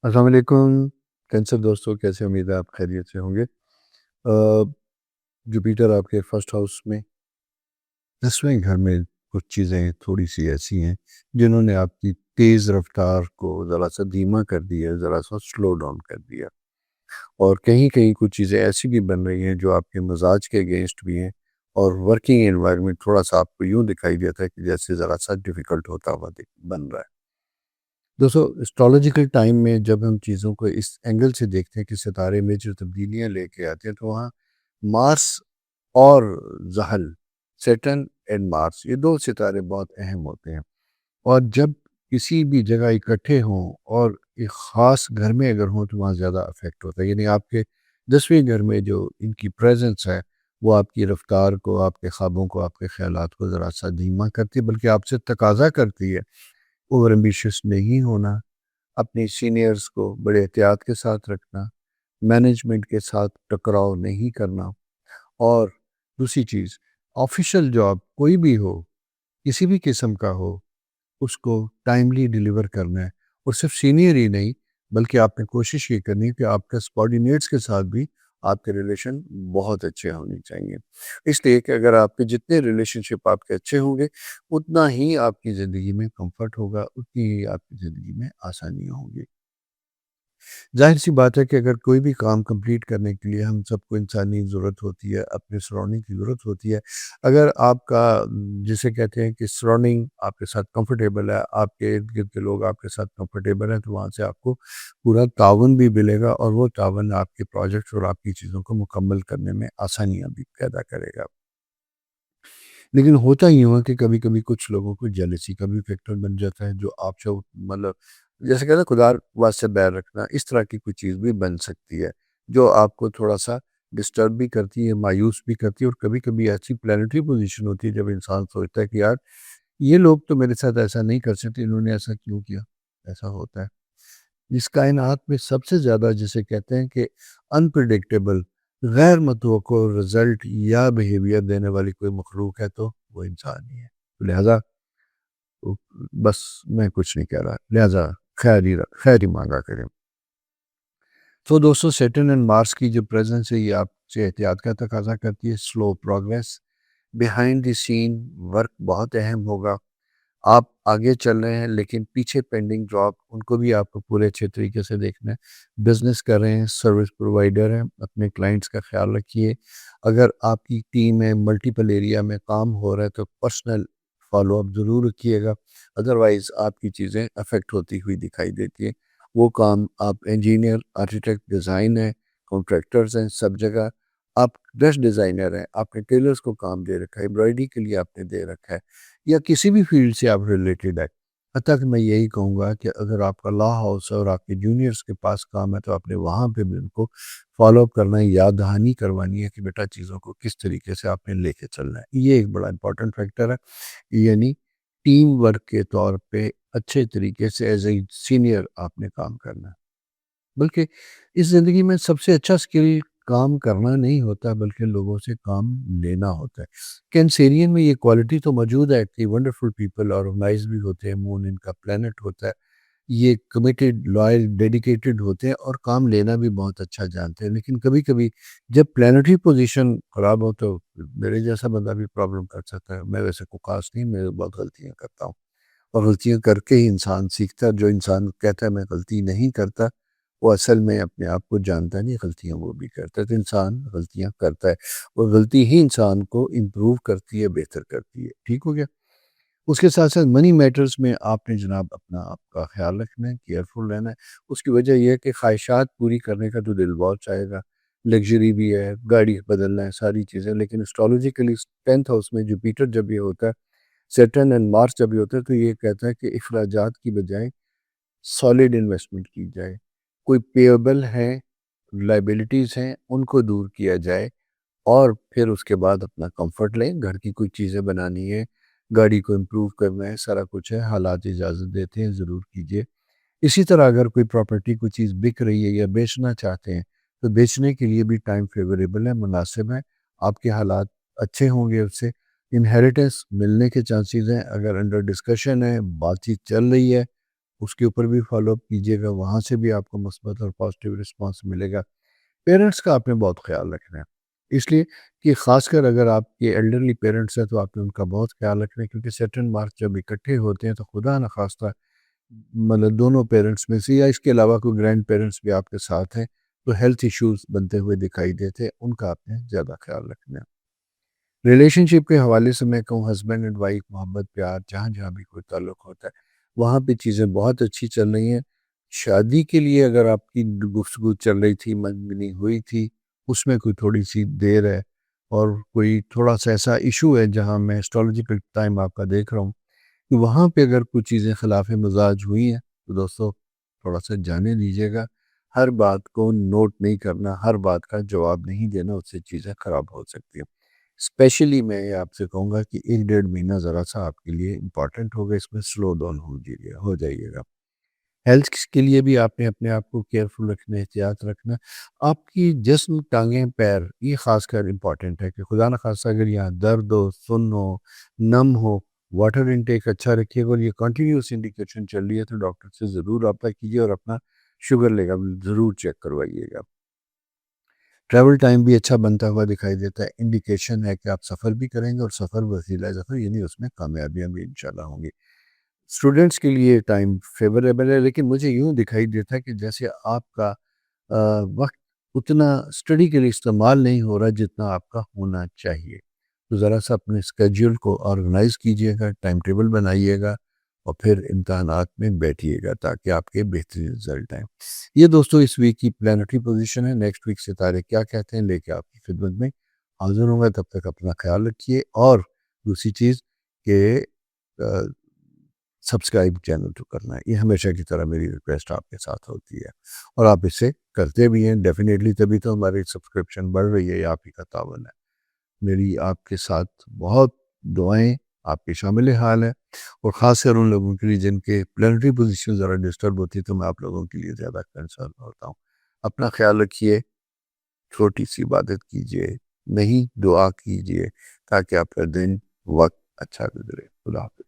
السلام علیکم کینسر دوستوں، کیسے؟ امید ہے آپ خیریت سے ہوں گے۔ جوپیٹر آپ کے فرسٹ ہاؤس میں 10ویں گھر میں کچھ چیزیں تھوڑی سی ایسی ہیں جنہوں نے آپ کی تیز رفتار کو ذرا سا دھیما کر دیا، ذرا سا سلو ڈاؤن کر دیا، اور کہیں کہیں کچھ چیزیں ایسی بھی بن رہی ہیں جو آپ کے مزاج کے اگینسٹ بھی ہیں، اور ورکنگ انوائرمنٹ تھوڑا سا آپ کو یوں دکھائی دیتا ہے کہ جیسے ذرا سا ڈیفیکلٹ ہوتا ہوا بن رہا ہے۔ دوستو، اسٹرالوجیکل ٹائم میں جب ہم چیزوں کو اس اینگل سے دیکھتے ہیں کہ ستارے میں جو تبدیلیاں لے کے آتے ہیں، تو وہاں مارس اور زحل، سیٹرن اینڈ مارس، یہ دو ستارے بہت اہم ہوتے ہیں۔ اور جب کسی بھی جگہ اکٹھے ہوں اور ایک خاص گھر میں اگر ہوں تو وہاں زیادہ افیکٹ ہوتا ہے، یعنی آپ کے 10ویں گھر میں جو ان کی پریزنس ہے وہ آپ کی رفتار کو، آپ کے خوابوں کو، آپ کے خیالات کو ذرا سا دھیما کرتی ہے، بلکہ آپ سے تقاضا کرتی ہے اوور ایمبیشیس نہیں ہونا، اپنی سینئرز کو بڑے احتیاط کے ساتھ رکھنا، مینجمنٹ کے ساتھ ٹکراؤ نہیں کرنا، اور دوسری چیز، آفیشیل جاب کوئی بھی ہو، کسی بھی قسم کا ہو، اس کو ٹائملی ڈیلیور کرنا ہے۔ اور صرف سینئر ہی نہیں، بلکہ آپ نے کوشش یہ کرنی ہے کہ آپ کے سبارڈینیٹس کے ساتھ بھی آپ کے ریلیشن بہت اچھے ہونے چاہیے، اس لیے کہ اگر آپ کے جتنے ریلیشن شپ آپ کے اچھے ہوں گے، اتنا ہی آپ کی زندگی میں کمفرٹ ہوگا، اتنی ہی آپ کی زندگی میں آسانیاں ہوں گی۔ ظاہر سی بات ہے کہ اگر کوئی بھی کام کمپلیٹ کرنے کے لیے ہم سب کو انسانی ضرورت ہوتی ہے، اپنے سراؤنڈنگ کی ضرورت ہوتی ہے۔ اگر آپ کا جسے کہتے ہیں کہ سراؤنڈنگ آپ کے ساتھ کمفرٹیبل ہے، آپ کے ارد گرد کے لوگ آپ کے ساتھ کمفرٹیبل ہیں، تو وہاں سے آپ کو پورا تعاون بھی ملے گا، اور وہ تعاون آپ کے پروجیکٹس اور آپ کی چیزوں کو مکمل کرنے میں آسانیاں بھی پیدا کرے گا۔ لیکن ہوتا ہی ہوا کہ کبھی کبھی کچھ لوگوں کو جیلسی کا بھی فیکٹر بن جاتا ہے، جو آپ سے مطلب جیسے کہتے ہیں خدا واسطے بیر رکھنا، اس طرح کی کوئی چیز بھی بن سکتی ہے جو آپ کو تھوڑا سا ڈسٹرب بھی کرتی ہے، مایوس بھی کرتی ہے، اور کبھی کبھی ایسی پلانٹری پوزیشن ہوتی ہے جب انسان سوچتا ہے کہ یار یہ لوگ تو میرے ساتھ ایسا نہیں کر سکتے، انہوں نے ایسا کیوں کیا؟ ایسا ہوتا ہے اس کائنات میں سب سے زیادہ جسے کہتے ہیں کہ انپریڈکٹیبل، غیر متوقع رزلٹ یا بیہیویئر دینے والی کوئی مخلوق ہے تو وہ انسان ہی ہے۔ لہذا بس میں کچھ نہیں کہہ رہا، لہذا خیر ہی مانگا کریں۔ تو دوستو، سیٹرن اینڈ مارس کی جو پریزنس ہے یہ آپ سے احتیاط کا تقاضا کرتی ہے، slow progress, behind the scene work بہت اہم ہوگا۔ آپ آگے چل رہے ہیں لیکن پیچھے پینڈنگ جاب، ان کو بھی آپ کو پورے اچھے طریقے سے دیکھنا ہے۔ بزنس کر رہے ہیں، سروس پرووائڈر ہیں، اپنے کلائنٹس کا خیال رکھیے۔ اگر آپ کی ٹیم میں ملٹیپل ایریا میں کام ہو رہا ہے تو پرسنل فالو اپ ضرور رکھیے گا، ادروائز آپ کی چیزیں افیکٹ ہوتی ہوئی دکھائی دیتی ہیں۔ وہ کام آپ انجینئر، آرکیٹیکٹ، ڈیزائن ہیں، کانٹریکٹرز ہیں، سب جگہ آپ ڈریس ڈیزائنر ہیں، آپ نے ٹیلرز کو کام دے رکھا ہے، ایمبرائڈری کے لیے آپ نے دے رکھا ہے، یا کسی بھی فیلڈ سے آپ ریلیٹڈ ہے۔ حتیٰ کہ میں یہی کہوں گا کہ اگر آپ کا لا ہاؤس ہے اور آپ کے جونیئرس کے پاس کام ہے تو آپ نے وہاں پہ بھی ان کو فالو اپ کرنا ہے، یاد دہانی کروانی ہے کہ بیٹا چیزوں کو کس طریقے سے آپ نے لے کے چلنا ہے۔ یہ ایک بڑا امپورٹنٹ فیکٹر ہے، یعنی ٹیم ورک کے طور پہ اچھے طریقے سے ایز اے سینئر آپ نے کام کرنا ہے۔ بلکہ اس زندگی میں سب سے اچھا سکل کام کرنا نہیں ہوتا بلکہ لوگوں سے کام لینا ہوتا ہے۔ کینسیرین میں یہ کوالٹی تو موجود ہے کہ ونڈرفل پیپل آرگنائز بھی ہوتے ہیں، مون ان کا پلانٹ ہوتا ہے، یہ کمیٹیڈ، لائل، ڈیڈیکیٹڈ ہوتے ہیں اور کام لینا بھی بہت اچھا جانتے ہیں۔ لیکن کبھی کبھی جب پلانٹری پوزیشن خراب ہو تو میرے جیسا بندہ بھی پرابلم کر سکتا ہے۔ میں ویسے کوئی خاص نہیں، میں بہت غلطیاں کرتا ہوں، اور غلطیاں کر کے ہی انسان سیکھتا ہے۔ جو انسان کہتا ہے میں غلطی نہیں کرتا، وہ اصل میں اپنے آپ کو جانتا نہیں، غلطیاں وہ بھی کرتا ہے۔ تو انسان غلطیاں کرتا ہے، اور غلطی ہی انسان کو امپروو کرتی ہے، بہتر کرتی ہے۔ ٹھیک ہو گیا؟ اس کے ساتھ ساتھ منی میٹرز میں آپ نے جناب اپنا آپ کا خیال رکھنا ہے، کیئرفل رہنا ہے۔ اس کی وجہ یہ ہے کہ خواہشات پوری کرنے کا تو دل بہت چاہے گا، لگژری بھی ہے، گاڑی بدلنا ہے، ساری چیزیں، لیکن اسٹرالوجیکلی 10th ہاؤس میں جوپیٹر جب یہ ہوتا ہے، سیٹرن اینڈ مارس جب یہ ہوتا ہے، تو یہ کہتا ہے کہ اخراجات کی بجائے سالڈ انویسٹمنٹ کی جائے، کوئی پیبل ہیں، لائبلٹیز ہیں، ان کو دور کیا جائے، اور پھر اس کے بعد اپنا کمفرٹ لیں۔ گھر کی کوئی چیزیں بنانی ہے، گاڑی کو امپروو کرنا ہے، سارا کچھ ہے، حالات اجازت دیتے ہیں، ضرور کیجیے۔ اسی طرح اگر کوئی پراپرٹی کوئی چیز بک رہی ہے یا بیچنا چاہتے ہیں تو بیچنے کے لیے بھی ٹائم فیوریبل ہے، مناسب ہے، آپ کے حالات اچھے ہوں گے اس سے۔ انہیریٹنس ملنے کے چانسز ہیں، اگر انڈر ڈسکشن ہے، بات چیت چل رہی ہے، اس کے اوپر بھی فالو اپ کیجیے گا، وہاں سے بھی آپ کو مثبت اور پازیٹیو رسپانس ملے گا۔ پیرنٹس کا آپ نے بہت خیال رکھنا ہے، اس لیے کہ خاص کر اگر آپ کے ایلڈرلی پیرنٹس ہیں تو آپ نے ان کا بہت خیال رکھنا ہے، کیونکہ سیٹرن مارکس جب اکٹھے ہوتے ہیں تو خدا نخواستہ مطلب دونوں پیرنٹس میں سے یا اس کے علاوہ کوئی گرینڈ پیرنٹس بھی آپ کے ساتھ ہیں تو ہیلتھ ایشوز بنتے ہوئے دکھائی دیتے ہیں، ان کا آپ نے زیادہ خیال رکھنا ہے۔ ریلیشن شپ کے حوالے سے میں کہوں ہسبینڈ اینڈ وائف، محبت پیار جہاں جہاں بھی کوئی تعلق ہوتا ہے وہاں پہ چیزیں بہت اچھی چل رہی ہیں۔ شادی کے لیے اگر آپ کی گفتگو چل رہی تھی، منگنی ہوئی تھی، اس میں کوئی تھوڑی سی دیر ہے اور کوئی تھوڑا سا ایسا ایشو ہے جہاں میں اسٹرالوجیکل ٹائم آپ کا دیکھ رہا ہوں کہ وہاں پہ اگر کچھ چیزیں خلاف مزاج ہوئی ہیں تو دوستو تھوڑا سا جانے دیجیے گا۔ ہر بات کو نوٹ نہیں کرنا، ہر بات کا جواب نہیں دینا، اس سے چیزیں خراب ہو سکتی ہیں۔ اسپیشلی میں یہ آپ سے کہوں گا کہ 1 ڈیڑھ مہینہ ذرا سا آپ کے لیے امپورٹنٹ ہوگا، اس میں سلو ڈاؤن ہو جائیے گا۔ ہیلتھ کے لیے بھی آپ نے اپنے آپ کو کیئرفل رکھنا، احتیاط رکھنا۔ آپ کی جسم، ٹانگیں، پیر، یہ خاص کر امپورٹنٹ ہے کہ خدا نخواستہ اگر یہاں درد ہو، سن ہو، نم ہو، واٹر انٹیک اچھا رکھیے گا، اور یہ کنٹینیوس انڈیکیشن چل رہی ہے تو ڈاکٹر سے ضرور رابطہ کیجیے اور اپنا شوگر لیول ضرور چیک کروائیے گا۔ ٹریول ٹائم بھی اچھا بنتا ہوا دکھائی دیتا ہے، انڈیکیشن ہے کہ آپ سفر بھی کریں گے اور سفر وسیلہ ظفر، یعنی اس میں کامیابیاں بھی انشاءاللہ ہوں گی۔ اسٹوڈنٹس کے لیے ٹائم فیوریبل ہے، لیکن مجھے یوں دکھائی دیتا ہے کہ جیسے آپ کا وقت اتنا اسٹڈی کے لیے استعمال نہیں ہو رہا جتنا آپ کا ہونا چاہیے، تو ذرا سا اپنے اسکیڈول کو آرگنائز کیجیے گا، ٹائم ٹیبل بنائیے گا اور پھر امتحانات میں بیٹھیے گا تاکہ آپ کے بہترین رزلٹ آئیں۔ یہ دوستو اس ویک کی پلانٹری پوزیشن ہے۔ نیکسٹ ویک ستارے کیا کہتے ہیں لے کے آپ کی خدمت میں حاضر ہوں گا، تب تک اپنا خیال رکھیے، اور دوسری چیز کہ سبسکرائب چینل تو کرنا ہے، یہ ہمیشہ کی طرح میری ریکویسٹ آپ کے ساتھ ہوتی ہے اور آپ اسے کرتے بھی ہیں ڈیفینیٹلی، تبھی تو ہماری سبسکرپشن بڑھ رہی ہے، یہ آپ ہی کا تعاون ہے۔ میری آپ کے ساتھ بہت دعائیں آپ کے شامل حال ہیں، اور خاص کر ان لوگوں کے لیے جن کے پلانٹری پوزیشن ذرا ڈسٹرب ہوتی ہے تو میں آپ لوگوں کے لیے زیادہ کنسرن ہوتا ہوں۔ اپنا خیال رکھیے، چھوٹی سی عبادت کیجیے، نہیں دعا کیجیے تاکہ آپ کا دن وقت اچھا گزرے۔ خدا حافظ۔